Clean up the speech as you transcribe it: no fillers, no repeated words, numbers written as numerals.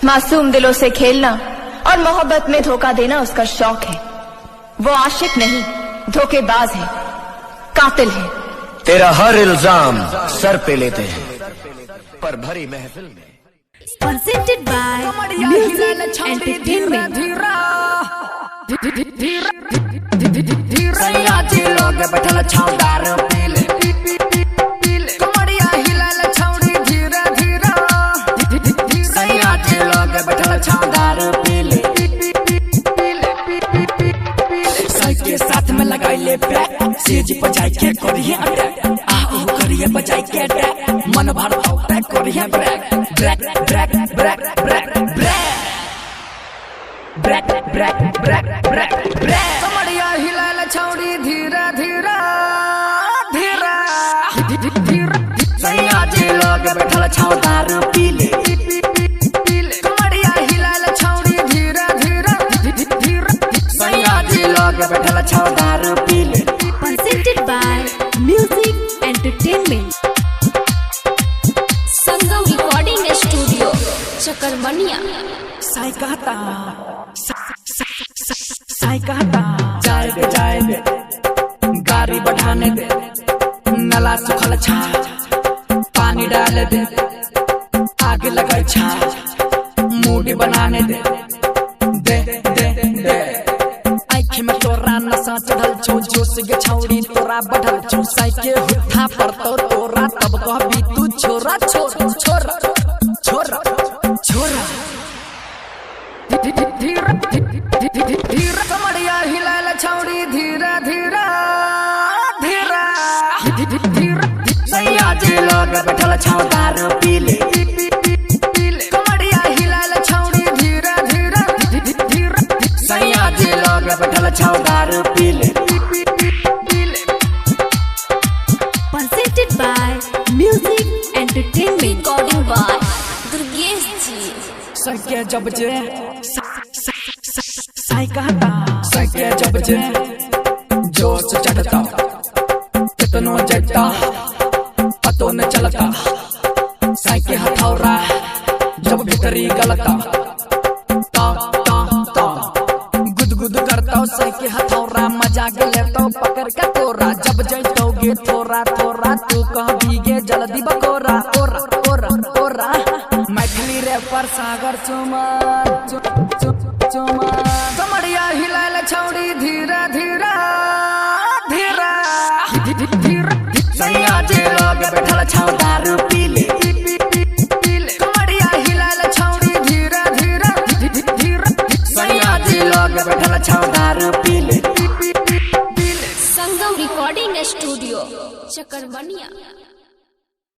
मासूम दिलों से खेलना और मोहब्बत में धोखा देना उसका शौक है। वो आशिक नहीं, धोखेबाज है, कातिल है। तेरा हर इल्जाम सर पे लेते हैं, पर भरी महफिल में। Presented by Music Entertainment। सयाजी लोग बैठल छौदार पीले कमरिया हिलाल छौड़ी धीरे धीरे। सयाजी लोग बैठल छौदार पीले के साथ में लगाइले बैक सेज बजाई के करिए अटैक। आओ करिए बजाई के अटैक, मन भर पैक करिए break break break break break break break break break break. कमरिया हिलाल छौड़ी धीरे धीरे धीरे धीरे। सयाजी लोग बैठल छौदार पीले कमरिया हिलाल छौड़ी धीरे धीरे धीरे। सयाजी लोग बैठल छौदार पीले। Presented by Music Entertainment। Sangam recording studio Chakarbaniya. Sai कहता साई कहता जाए दे गाड़ी बढ़ाने दे, नला सुखल छा पानी डाल दे, आग लगे छा मूड बनाने दे दे दे दे। आँख में तोरा नशा चढ़ल छो, जोश के छौड़ी तोरा बढ़ल छो। साई के हुट्ठा पर तो तोरा तब कहबी तू छोरा छोरा छोरा छोरा छोरा। धीरे धीरे कमरिया हिलाल छौड़ी धीरे धीरे धीरे धीरे। सयाजी लोग बैठल छौदार पीले कमरिया हिलाल छौड़ी धीरे धीरे धीरे। सयाजी लोग बैठल छौदार पीले। Presented by Music Entertainment। Recording by Durgesh ji. सके जब जे साई कहता सके जब जे जोश चढ़ता कितनो जगता पतो न चलता। साई के हथौरा जब भीतरी गलता ता ता ता गुदगुद करता। साई के हथौरा मजाक लेता पकड़ के तोरा। जब जैतोगे थोड़ा थोड़ा तू कहबीगे जल्दी बकोरा ओरा ओरा ओरा। मैथिली रैपर सागर चुमार चुमार। कमरिया हिलाल छौड़ी धीरे धीरे धीरे धीरे। सयाजी लोग बैठल छौदार पीले कमरिया हिलाल छौड़ी धीरे धीरे धीरे। सयाजी लोग बैठल छौदार पीले। संगम रिकॉर्डिंग स्टूडियो चकरबनिया।